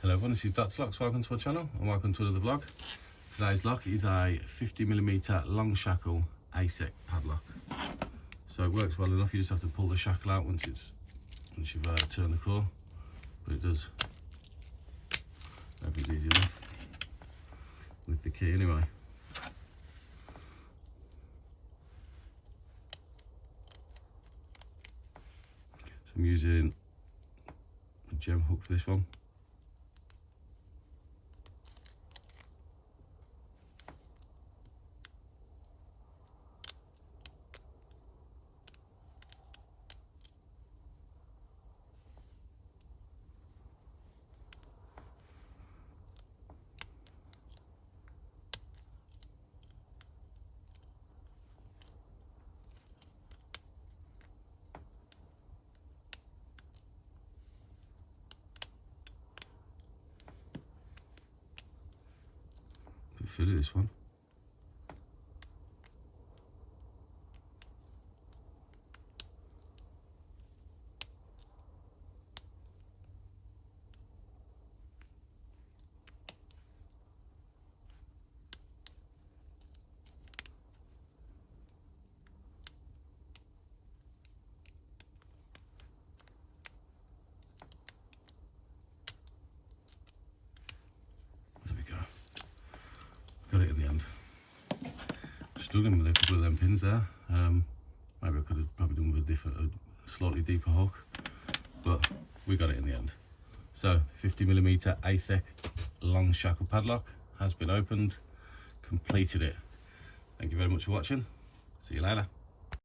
Hello everyone, this is Padlock. Welcome to our channel and welcome to another vlog. Today's lock is a 50mm long shackle ASEC padlock. So it works well enough. You just have to pull the shackle out once you've turned the core, but it does. Everything's easy enough with the key anyway. So I'm using a gem hook for this one. Fit it, this one. Got it in the end. Struggling with a couple of them pins there. Maybe I could have probably done with a slightly deeper hook, but we got it in the end. So 50mm ASEC long shackle padlock has been opened, completed it. Thank you very much for watching. See you later.